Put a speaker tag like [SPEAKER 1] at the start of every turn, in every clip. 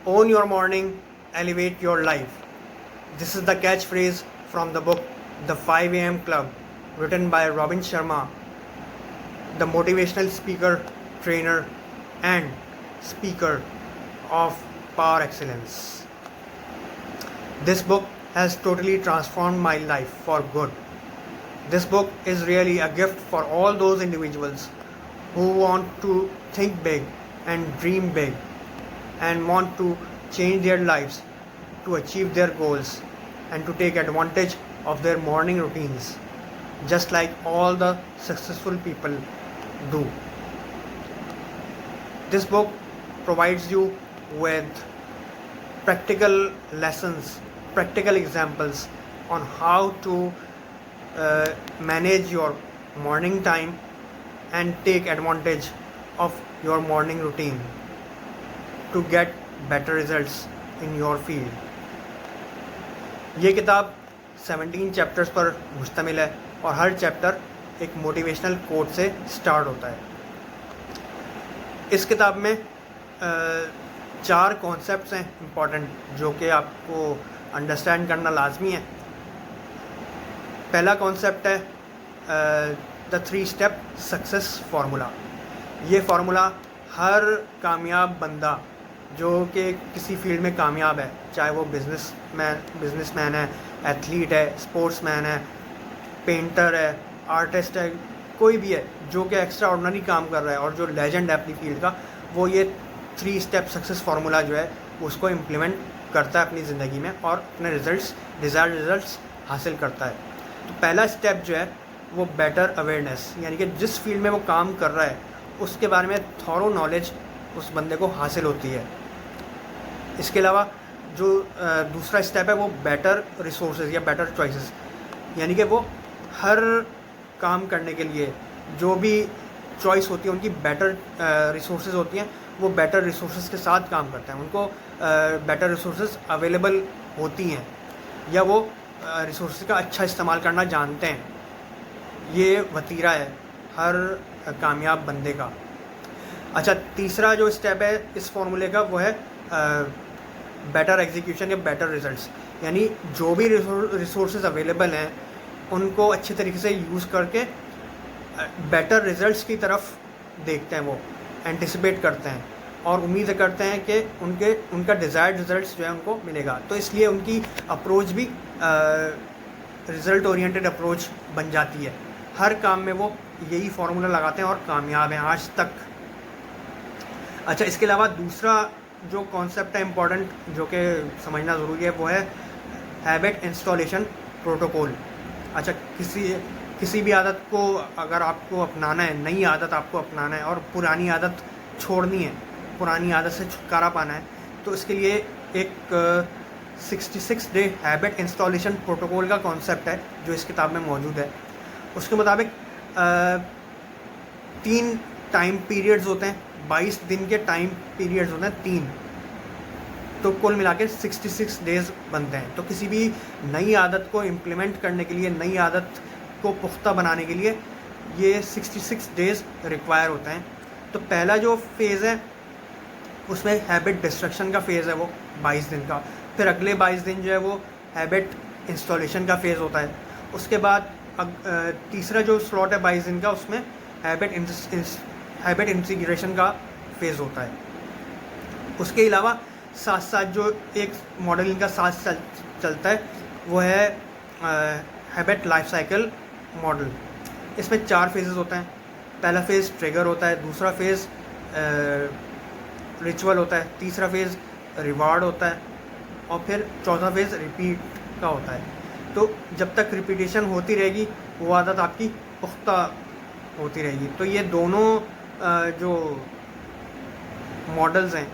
[SPEAKER 1] Own your morning, elevate your life. This is the catchphrase from the book The 5 a.m. Club, written by Robin Sharma, the motivational speaker, trainer, and speaker of Power Excellence. This book has totally transformed my life for good. This book is really a gift for all those individuals who want to think big and dream big and want to change their lives to achieve their goals and to take advantage of their morning routines, just like all the successful people do. This book provides you with practical lessons, practical examples on how to manage your morning time and take advantage of your morning routine to get better results in your field. ये किताब 17 chapters पर मुश्तमिल है और हर chapter एक motivational quote से start होता है. इस किताब में 4 कॉन्सेप्ट्स हैं इम्पॉर्टेंट जो कि आपको अंडरस्टैंड करना लाजमी है. पहला कॉन्सेप्ट है द 3 स्टेप सक्सेस फार्मूला. ये फार्मूला हर कामयाब बंदा जो कि किसी फील्ड में कामयाब है, चाहे वो बिजनेसमैन है, एथलीट है, स्पोर्ट्समैन है, पेंटर है, आर्टिस्ट है, कोई भी है जो कि एक्स्ट्रा ऑर्डिनरी काम कर रहा है और जो लेजेंड है अपनी फील्ड का, वो ये 3 स्टेप सक्सेस फार्मूला जो है उसको इम्प्लीमेंट करता है अपनी ज़िंदगी में और अपने डिज़ायर्ड रिजल्ट्स हासिल करता है. तो पहला स्टेप जो है वो बेटर अवेयरनेस, यानी कि जिस फील्ड में वो काम कर रहा है उसके बारे में थॉरो नॉलेज उस बंदे को हासिल होती है. इसके अलावा जो दूसरा स्टेप है वो बेटर रिसोर्सेज या बेटर चॉइसेस, यानी कि वो हर काम करने के लिए जो भी चॉइस होती है उनकी बेटर रिसोर्सेज होती हैं, वो बेटर रिसोर्सेज के साथ काम करते हैं. उनको बेटर रिसोर्सेज अवेलेबल होती हैं या वो रिसोर्सेज का अच्छा इस्तेमाल करना जानते हैं. ये वतीरा है हर कामयाब बंदे का. अच्छा, तीसरा जो स्टेप है इस फॉर्मूले का वो है बेटर एग्जीक्यूशन या बेटर रिजल्ट्स, यानी जो भी रिसोर्सेज अवेलेबल हैं उनको अच्छे तरीके से यूज़ करके बेटर रिजल्ट्स की तरफ देखते हैं, वो एंटिसिपेट करते हैं और उम्मीद करते हैं कि उनका डिज़ायर्ड रिजल्ट्स जो है उनको मिलेगा. तो इसलिए उनकी अप्रोच भी रिज़ल्ट ओरिएंटेड अप्रोच बन जाती है. हर काम में वो यही फार्मूला लगाते हैं और कामयाब हैं आज तक. अच्छा, इसके अलावा दूसरा जो कॉन्सेप्ट है इम्पॉर्टेंट जो कि समझना ज़रूरी है वो है हैबिट इंस्टॉलेशन प्रोटोकॉल. अच्छा, किसी भी आदत को अगर आपको अपनाना है, नई आदत आपको अपनाना है और पुरानी आदत छोड़नी है, पुरानी आदत से छुटकारा पाना है, तो इसके लिए एक 66 डे हैबिट इंस्टॉलेशन प्रोटोकॉल का कॉन्सेप्ट है जो इस किताब में मौजूद है. उसके मुताबिक 3 टाइम पीरियड्स होते हैं, 22 दिन के टाइम पीरियड्स होते हैं 3, तो कुल मिला के 66 डेज़ बनते हैं. तो किसी भी नई आदत को इम्प्लीमेंट करने के लिए, नई आदत को पुख्ता बनाने के लिए ये 66 डेज़ रिक्वायर होते हैं. तो पहला जो फेज़ है उसमें हैबिट डिस्ट्रक्शन का फेज़ है वो 22 दिन का. फिर अगले 22 दिन जो है वो हैबिट इंस्टॉलेशन का फेज़ होता है. उसके बाद तीसरा जो स्लॉट है 22 दिन का उसमें हैबिट इंटीग्रेशन का फेज़ होता है. उसके अलावा साथ साथ जो एक मॉडल इनका साथ चलता है वो है हैबिट लाइफ साइकिल मॉडल. इसमें 4 फेजेस होते हैं. पहला फेज़ ट्रिगर होता है, दूसरा फेज़ रिचुअल होता है, तीसरा फेज़ रिवार्ड होता है और फिर चौथा फेज़ रिपीट का होता है. तो जब तक रिपीटेशन होती रहेगी वो आदत आपकी पुख्ता होती रहेगी. तो ये दोनों जो मॉडल्स हैं,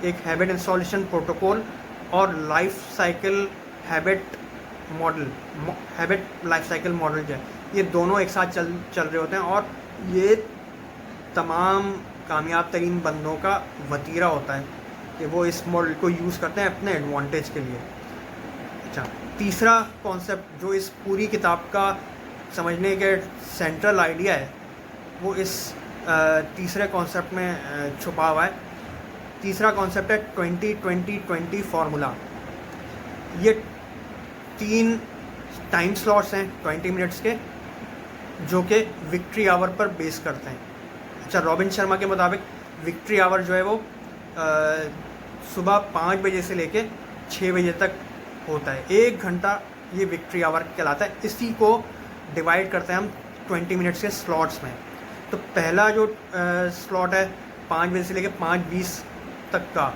[SPEAKER 1] एक हैबिट इंस्टॉलेशन प्रोटोकॉल और life cycle habit life cycle model जो है, ये दोनों एक साथ चल रहे होते हैं और ये तमाम कामयाब तरीन बंदों का वतीरा होता है कि वो इस मॉडल को यूज़ करते हैं अपने एडवांटेज के लिए. अच्छा, तीसरा कॉन्सेप्ट जो इस पूरी किताब का समझने के सेंट्रल आइडिया है वो इस तीसरे कॉन्सेप्ट में छुपा हुआ है तीसरा कॉन्सेप्ट है 20-20-20 फार्मूला। ये 3 टाइम स्लॉट्स हैं 20 मिनट्स के, जो कि विक्ट्री आवर पर बेस करते हैं। अच्छा, रॉबिन शर्मा के मुताबिक विक्ट्री आवर जो है वो सुबह 5 बजे से लेके 6 बजे तक होता है। 1 घंटा ये विक्ट्री आवर कहलाता है। इसी को डिवाइड करते हैं हम 20 मिनट्स के स्लॉट्स में। तो पहला जो स्लॉट है 5 बजे से लेके 5:20 तक का,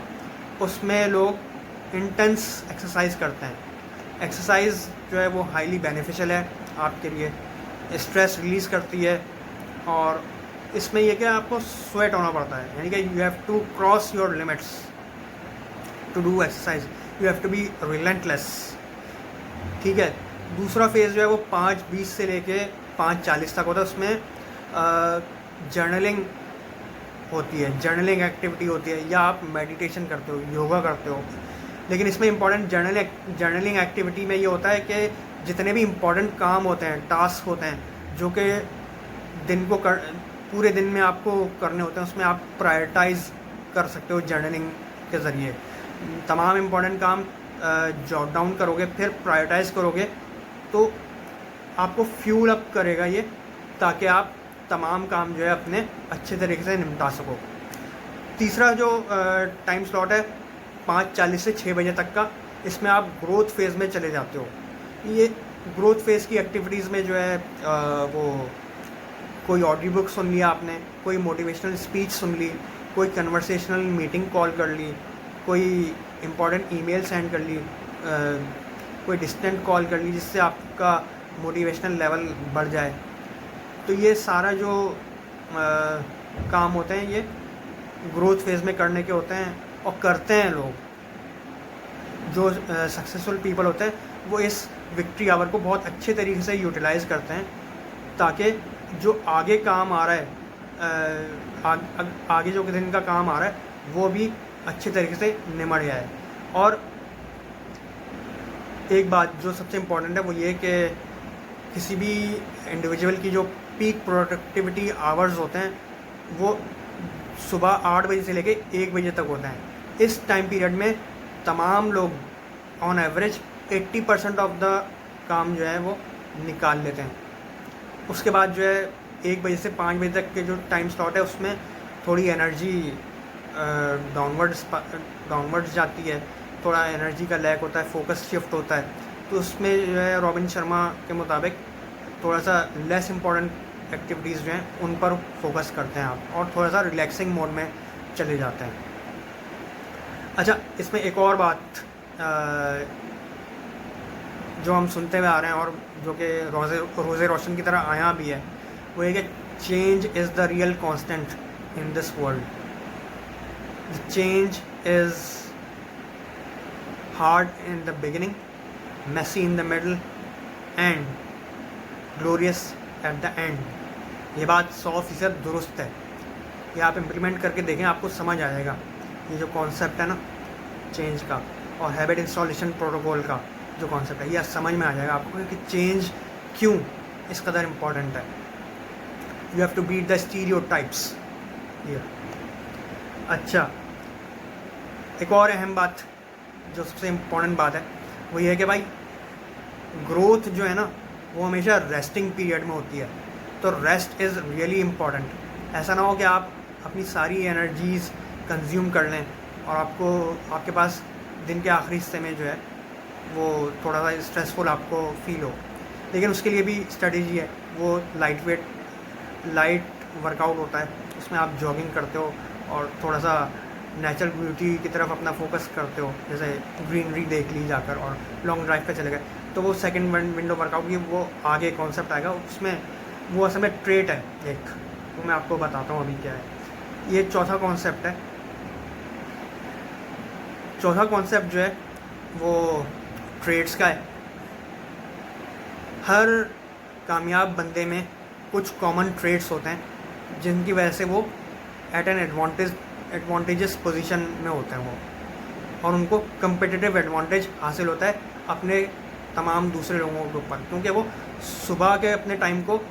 [SPEAKER 1] उसमें लोग इंटेंस एक्सरसाइज करते हैं। एक्सरसाइज जो है वो हाईली बेनिफिशियल है आपके लिए, स्ट्रेस रिलीज़ करती है। और इसमें यह कि आपको स्वेट होना पड़ता है, यानी कि you have to cross your limits to do exercise, you have to be relentless. ठीक है। दूसरा फेज़ जो है वो 5:20 से लेके 5:40 तक होता है। उसमें जर्नलिंग होती है, जर्नलिंग एक्टिविटी होती है, या आप मेडिटेशन करते हो, योगा करते हो। लेकिन इसमें इम्पॉर्टेंट जर्नलिंग एक्टिविटी में ये होता है कि जितने भी इम्पॉर्टेंट काम होते हैं, टास्क होते हैं, जो कि पूरे दिन में आपको करने होते हैं, उसमें आप प्रायोरिटाइज कर सकते हो जर्नलिंग के ज़रिए। तमाम इम्पॉर्टेंट काम जॉट डाउन करोगे, फिर प्रायोरिटाइज करोगे, तो आपको फ्यूल अप करेगा ये, ताकि आप तमाम काम जो है अपने अच्छे तरीके से निपटा सको। तीसरा जो टाइम स्लॉट है 5:40 से 6 बजे तक का, इसमें आप ग्रोथ फेज़ में चले जाते हो। ये ग्रोथ फेज़ की एक्टिविटीज़ में जो है वो कोई ऑडियो बुक सुन लिया आपने, कोई मोटिवेशनल स्पीच सुन ली, कोई कन्वर्सेशनल मीटिंग कॉल कर ली, कोई इम्पॉर्टेंट ईमेल सेंड कर ली, कोई डिस्टेंट कॉल कर ली, जिससे आपका मोटिवेशनल लेवल बढ़ जाए। तो ये सारा जो काम होते हैं ये ग्रोथ फेज़ में करने के होते हैं, और करते हैं लोग। जो सक्सेसफुल पीपल होते हैं वो इस विक्ट्री आवर को बहुत अच्छे तरीके से यूटिलाइज़ करते हैं, ताकि जो आगे काम आ रहा है, आगे जो दिन का काम आ रहा है वो भी अच्छे तरीके से निमट जाए। और एक बात जो सबसे इम्पोर्टेंट है वो ये कि किसी भी इंडिविजुअल की जो पीक प्रोडक्टिविटी आवर्स होते हैं वो सुबह 8 बजे से लेके 1 बजे तक होते हैं। इस टाइम पीरियड में तमाम लोग ऑन एवरेज 80% ऑफ द काम जो है वो निकाल लेते हैं। उसके बाद जो है 1 बजे से 5 बजे तक के जो टाइम स्लॉट है उसमें थोड़ी एनर्जी डाउनवर्ड्स जाती है, थोड़ा एनर्जी का लैक होता है, फोकस शिफ्ट होता है। तो उसमें जो है रॉबिन शर्मा के मुताबिक थोड़ा सा लेस इम्पॉर्टेंट एक्टिविटीज़ जो हैं उन पर फोकस करते हैं आप, और थोड़ा सा रिलैक्सिंग मोड में चले जाते हैं। अच्छा, इसमें एक और बात जो हम सुनते हुए आ रहे हैं और जो कि रोज़े रोशन की तरह आया भी है, वो ये कि change is the real constant in this world. Change is hard in the beginning, messy in the middle and glorious at the end. ये बात 100% दुरुस्त है। ये आप इम्प्लीमेंट करके देखें, आपको समझ आ जाएगा ये जो कॉन्सेप्ट है ना चेंज का, और हैबिट इंस्टॉलेशन प्रोटोकॉल का जो कॉन्सेप्ट है, ये समझ में आ जाएगा आपको कि चेंज क्यों इस कदर इम्पॉर्टेंट है। You have to beat the stereotypes here. अच्छा, एक और अहम बात जो सबसे इम्पॉर्टेंट बात है वो ये है कि भाई ग्रोथ जो है ना वो हमेशा रेस्टिंग पीरियड में होती है। तो रेस्ट इज़ रियली इम्पॉर्टेंट। ऐसा ना हो कि आप अपनी सारी एनर्जीज़ कंज्यूम कर लें और आपके पास दिन के आखिरी हिस्से में जो है वो थोड़ा सा स्ट्रेसफुल आपको फील हो। लेकिन उसके लिए भी स्ट्रेटेजी है, वो लाइट वर्कआउट होता है। उसमें आप जॉगिंग करते हो और थोड़ा सा नेचुरल ब्यूटी की तरफ अपना फोकस करते हो, जैसे ग्रीनरी देख ली जाकर, और लॉन्ग ड्राइव पे चले गए। तो वो सेकंड विंडो वर्कआउट की वो आगे कॉन्सेप्ट आएगा, उसमें वो असल में ट्रेट है एक, वो मैं आपको बताता हूँ अभी क्या है। ये चौथा कॉन्सेप्ट है। चौथा कॉन्सेप्ट जो है वो ट्रेड्स का है। हर कामयाब बंदे में कुछ कॉमन ट्रेड्स होते हैं जिनकी वजह से वो एट एन एडवांटेजेस पोजीशन में होते हैं वो, और उनको कम्पिटिटिव एडवांटेज हासिल होता है अपने तमाम दूसरे लोगों के ऊपर, क्योंकि वो सुबह के अपने टाइम को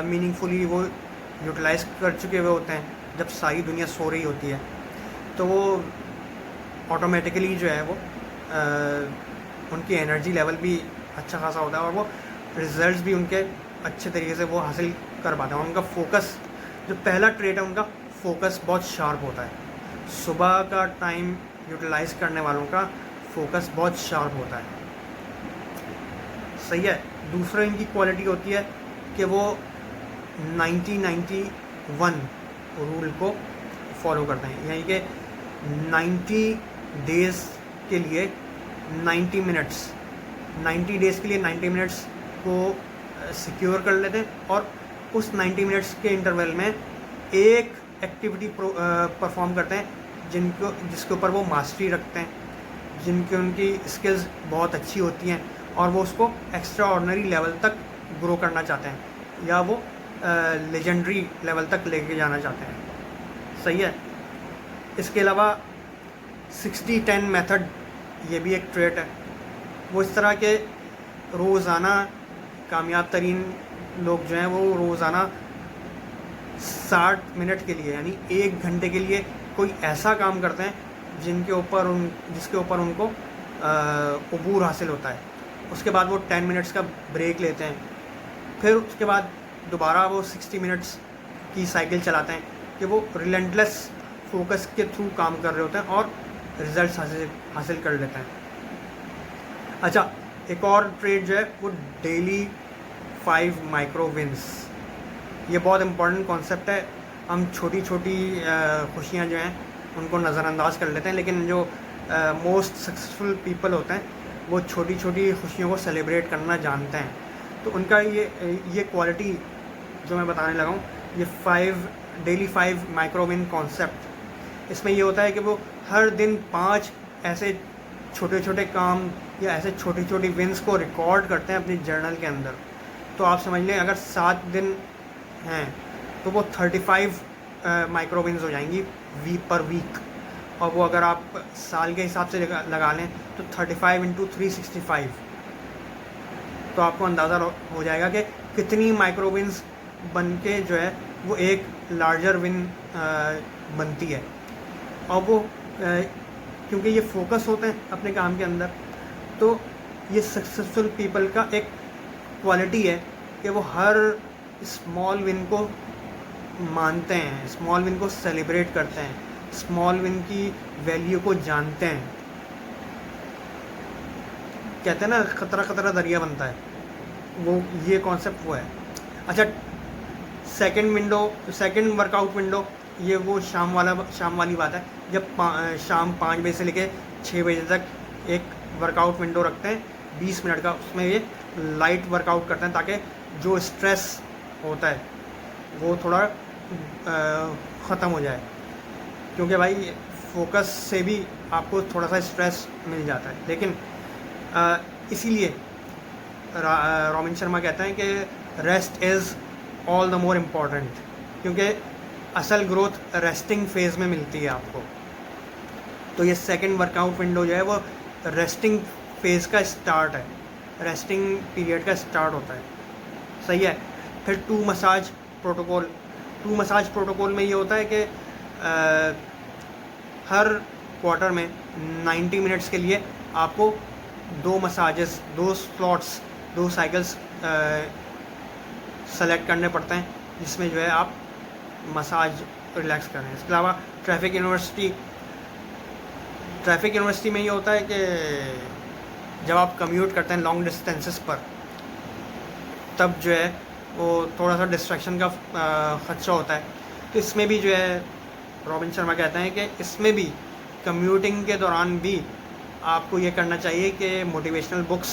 [SPEAKER 1] मीनिंगफुली वो यूटिलाइज़ कर चुके हुए होते हैं जब सारी दुनिया सो रही होती है। तो वो ऑटोमेटिकली जो है वो उनकी एनर्जी लेवल भी अच्छा खासा होता है और वो रिजल्ट्स भी उनके अच्छे तरीके से वो हासिल कर पाते हैं। और उनका फोकस, जो पहला ट्रेट है उनका, फोकस बहुत शार्प होता है। सुबह का टाइम यूटिलाइज़ करने वालों का फोकस बहुत शार्प होता है, सही है। दूसरा इनकी क्वालिटी होती है कि वो 90-91 रूल को फॉलो करते हैं, यानी कि 90 डेज़ के लिए 90 मिनट्स, 90 डेज़ के लिए 90 मिनट्स को सिक्योर कर लेते हैं और उस 90 मिनट्स के इंटरवल में एक एक्टिविटी परफॉर्म करते हैं जिसके ऊपर वो मास्टरी रखते हैं, जिनकी उनकी स्किल्स बहुत अच्छी होती हैं और वो उसको एक्स्ट्रा ऑर्डिनरी लेवल तक ग्रो करना चाहते हैं या वो लेजेंडरी लेवल तक लेके जाना चाहते हैं, सही है। इसके अलावा 60-10 मेथड, ये भी एक ट्रेट है। वो इस तरह के रोज़ाना कामयाब तरीन लोग जो हैं वो रोज़ाना 60 मिनट के लिए, यानी 1 घंटे के लिए कोई ऐसा काम करते हैं जिसके ऊपर उनको अबूर हासिल होता है। उसके बाद वो 10 मिनट्स का ब्रेक लेते हैं, फिर उसके बाद दोबारा वो 60 मिनट्स की साइकिल चलाते हैं कि वो रिलेंटलेस फोकस के थ्रू काम कर रहे होते हैं और रिजल्ट्स हासिल कर लेते हैं। अच्छा, एक और ट्रेड जो है वो डेली 5 माइक्रो विंस, ये बहुत इम्पोर्टेंट कॉन्सेप्ट है। हम छोटी छोटी खुशियाँ जो हैं उनको नज़रअंदाज कर लेते हैं, लेकिन जो मोस्ट सक्सेसफुल पीपल होते हैं वो छोटी छोटी खुशियों को सेलिब्रेट करना जानते हैं। तो उनका ये क्वालिटी जो मैं बताने लगा हूँ, ये डेली 5 माइक्रो विन कॉन्सेप्ट, इसमें ये होता है कि वो हर दिन 5 ऐसे छोटे छोटे काम या ऐसे छोटी छोटी विन्स को रिकॉर्ड करते हैं अपनी जर्नल के अंदर। तो आप समझ लें अगर 7 दिन हैं तो वो 35 माइक्रो विन्स हो जाएंगी पर वीक, और वो अगर आप साल के हिसाब से लगा लें तो 35 × 365, तो आपको अंदाज़ा हो जाएगा कि कितनी माइक्रो विन्स बन के जो है वो एक लार्जर विन बनती है। और वो क्योंकि ये फोकस होते हैं अपने काम के अंदर, तो ये सक्सेसफुल पीपल का एक क्वालिटी है कि वो हर स्मॉल विन को मानते हैं, स्मॉल विन को सेलिब्रेट करते हैं, स्मॉल विन की वैल्यू को जानते हैं। कहते हैं ना, खतरा खतरा दरिया बनता है, वो ये कॉन्सेप्ट वो है। अच्छा, सेकंड वर्कआउट विंडो, ये वो शाम वाली बात है, जब शाम 5 बजे से लेके 6 बजे तक एक वर्कआउट विंडो रखते हैं 20 मिनट का, उसमें ये लाइट वर्कआउट करते हैं ताकि जो स्ट्रेस होता है वो थोड़ा ख़त्म हो जाए, क्योंकि भाई फोकस से भी आपको थोड़ा सा स्ट्रेस मिल जाता है। लेकिन इसीलिए रॉबिन शर्मा कहते हैं कि rest is all the more important, क्योंकि असल ग्रोथ रेस्टिंग फेज़ में मिलती है आपको। तो ये सेकंड वर्कआउट विंडो जो है वो रेस्टिंग फेज़ का स्टार्ट है, रेस्टिंग पीरियड का स्टार्ट होता है, सही है। फिर 2 मसाज प्रोटोकॉल में ये होता है कि हर क्वार्टर में 90 मिनट्स के लिए आपको 2 मसाजेस, 2 स्लॉट्स, 2 साइकिल्स सेलेक्ट करने पड़ते हैं, जिसमें जो है आप मसाज रिलैक्स करें। इसके अलावा ट्रैफिक यूनिवर्सिटी में ये होता है कि जब आप कम्यूट करते हैं लॉन्ग डिस्टेंसेस पर, तब जो है वो थोड़ा सा डिस्ट्रैक्शन का ख़दशा होता है। तो इसमें भी जो है रॉबिन शर्मा कहते हैं कि इसमें भी कम्यूटिंग के दौरान भी आपको ये करना चाहिए कि मोटिवेशनल बुक्स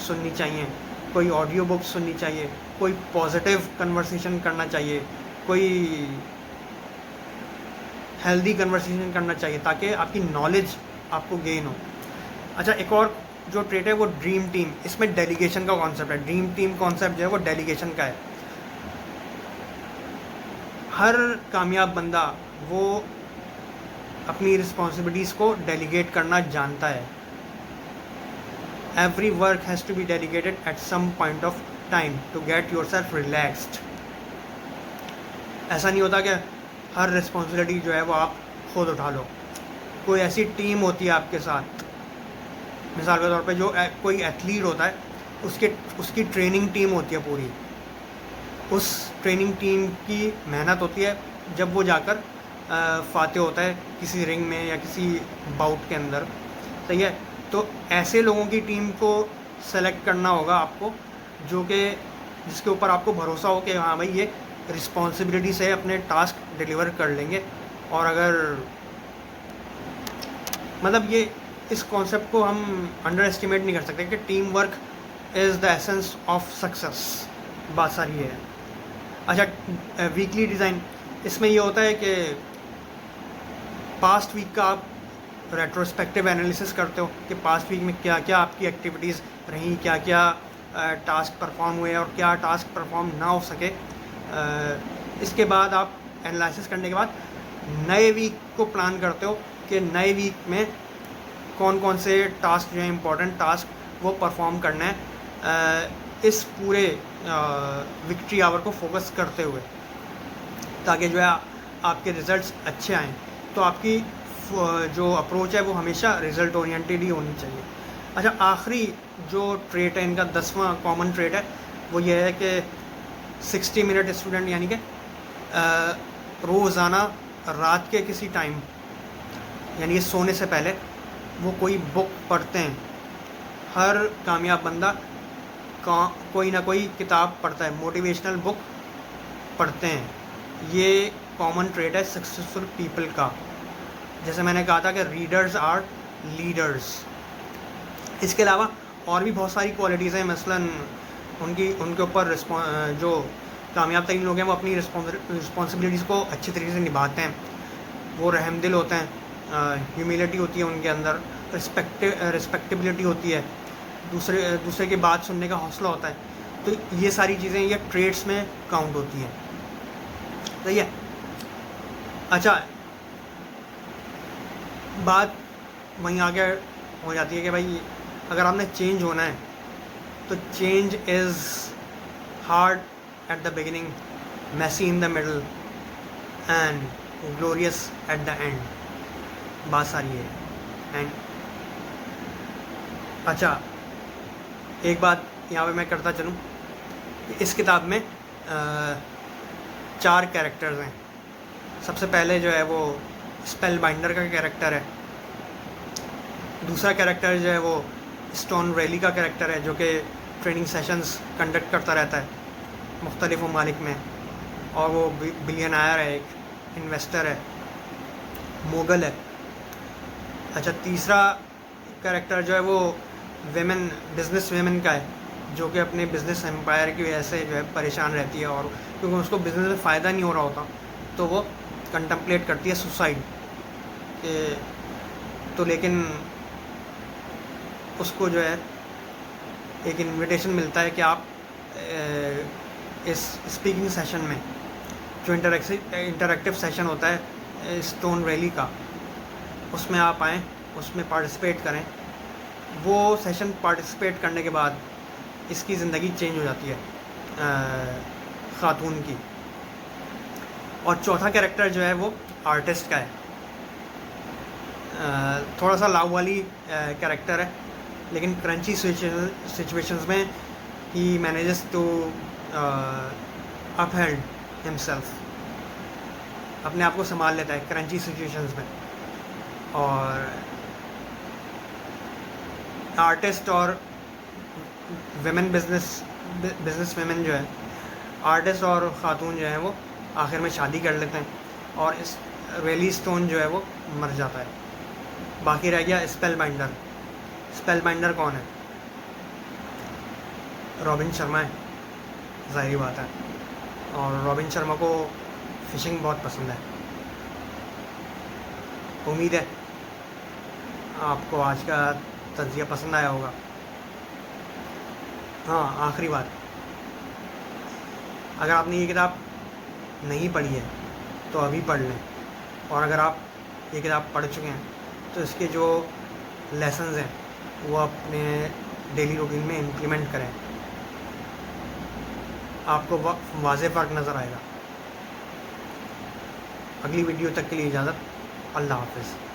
[SPEAKER 1] सुननी चाहिए, कोई ऑडियो बुक्स सुननी चाहिए, कोई पॉजिटिव कन्वर्सेशन करना चाहिए, कोई हेल्दी कन्वर्सेशन करना चाहिए, ताकि आपकी नॉलेज आपको गेन हो। अच्छा, एक और जो ट्रेट है वो ड्रीम टीम, इसमें डेलीगेशन का कॉन्सेप्ट है। ड्रीम टीम कॉन्सेप्ट जो है वो डेलीगेशन का है। हर कामयाब बंदा वो अपनी रिस्पॉन्सिबिलिटीज़ को डेलीगेट करना जानता है। Every work has to be delegated at some point of time to get yourself relaxed. ऐसा नहीं होता कि हर रिस्पॉन्सिबिलिटी जो है वो आप खुद उठा लो। कोई ऐसी टीम होती है आपके साथ, मिसाल के तौर पे जो कोई एथलीट होता है, उसकी ट्रेनिंग टीम होती है पूरी, उस ट्रेनिंग टीम की मेहनत होती है जब वो जाकर फाते होता है किसी रिंग में या किसी बाउट के अंदर, सही है। तो ऐसे लोगों की टीम को सेलेक्ट करना होगा आपको, जो कि जिसके ऊपर आपको भरोसा हो कि हाँ भाई ये रिस्पॉन्सिबिलिटी से अपने टास्क डिलीवर कर लेंगे। और अगर मतलब ये इस कॉन्सेप्ट को हम अंडर एस्टिमेट नहीं कर सकते कि team work is the essence of success, बात सारी है। अच्छा, वीकली डिज़ाइन, इसमें ये होता है कि पास्ट वीक का आप रेट्रोस्पेक्टिव एनालिसिस करते हो कि पास्ट वीक में क्या क्या आपकी एक्टिविटीज़ रहीं, क्या क्या टास्क परफॉर्म हुए और क्या टास्क परफॉर्म ना हो सके। इसके बाद आप एनालिसिस करने के बाद नए वीक को प्लान करते हो कि नए वीक में कौन कौन से टास्क जो है इम्पोर्टेंट टास्क वो परफॉर्म करना है, इस पूरे विक्ट्री आवर को फोकस करते हुए, ताकि जो है आपके रिज़ल्ट्स अच्छे आएँ। तो आपकी जो अप्रोच है वो हमेशा रिज़ल्ट ओरिएंटेड ही होनी चाहिए। अच्छा, आखिरी जो ट्रेट है इनका 10वां कॉमन ट्रेट है वो ये है कि 60 मिनट स्टूडेंट, यानी कि रोज़ाना रात के किसी टाइम, यानी कि सोने से पहले वो कोई बुक पढ़ते हैं। हर कामयाब बंदा कोई ना कोई किताब पढ़ता है, मोटिवेशनल बुक पढ़ते हैं। ये कॉमन ट्रेट है सक्सेसफुल पीपल का। जैसे मैंने कहा था कि रीडर्स आर लीडर्स। इसके अलावा और भी बहुत सारी क्वालिटीज़ हैं, मसलन उनके ऊपर जो कामयाब तरीन लोग हैं वो अपनी रिस्पॉन्सिबिलिटीज़ को अच्छी तरीके से निभाते हैं, वो रहमदिल होते हैं, ह्यूमिलिटी होती है उनके अंदर, रिस्पेक्टेबिलिटी होती है, दूसरे की बात सुनने का हौसला होता है। तो ये सारी चीज़ें ये ट्रेड्स में काउंट होती हैं, सही है। अच्छा, बात वहीं आगे हो जाती है कि भाई अगर आपने चेंज होना है तो change is hard at the beginning, messy in the middle and glorious at the end, बात सारी है। एंड अच्छा, एक बात यहाँ पे मैं करता चलूँ, इस किताब में 4 कैरेक्टर्स हैं। सबसे पहले जो है वो स्पेल बाइंडर का कैरेक्टर है, दूसरा कैरेक्टर जो है वो स्टोन रैली का कैरेक्टर है, जो कि ट्रेनिंग सेशंस कंडक्ट करता रहता है मुख्तलिफ ममालिक में, और वो बिलियनायर है, एक इन्वेस्टर है, मोगल है। अच्छा, तीसरा कैरेक्टर जो है वो बिज़नेस वेमेन का है, जो कि अपने बिज़नेस एम्पायर की वजह से जो है परेशान रहती है, और क्योंकि उसको बिज़नेस में फ़ायदा नहीं हो रहा होता तो वो कंटम्पलेट करती है सुसाइड। तो लेकिन उसको जो है एक इनविटेशन मिलता है कि आप इस स्पीकिंग सेशन में, जो इंटरैक्टिव सेशन होता है स्टोन रैली का, उसमें आप आएँ, उसमें पार्टिसिपेट करें। वो सेशन पार्टिसिपेट करने के बाद इसकी ज़िंदगी चेंज हो जाती है ख़ातून की। और चौथा कैरेक्टर जो है वो आर्टिस्ट का है, थोड़ा सा लाव वाली कैरेक्टर है, लेकिन क्रंची सिचुएशंस में ही मैनेजेस टू अपहेल्ड हिमसेल्फ, अपने आप को संभाल लेता है क्रंची सिचुएशंस में। और आर्टिस्ट और बिजनेस वेमेन जो है, आर्टिस्ट और ख़ातून जो है वो आखिर में शादी कर लेते हैं, और इस रैली स्टोन जो है वो मर जाता है। बाकी रह गया स्पेल बाइंडर। स्पेल बाइंडर कौन है? रॉबिन शर्मा है, ज़ाहिर बात है। और रॉबिन शर्मा को फ़िशिंग बहुत पसंद है। उम्मीद है आपको आज का तज़किया पसंद आया होगा। हाँ, आखिरी बात, अगर आपने ये किताब नहीं पढ़ी है तो अभी पढ़ लें, और अगर आप ये किताब पढ़ चुके हैं तो इसके जो लेसन्स हैं वो अपने डेली रूटीन में इम्प्लीमेंट करें, आपको वाज़े फ़र्क नज़र आएगा। अगली वीडियो तक के लिए इजाज़त, अल्लाह हाफ़िज़।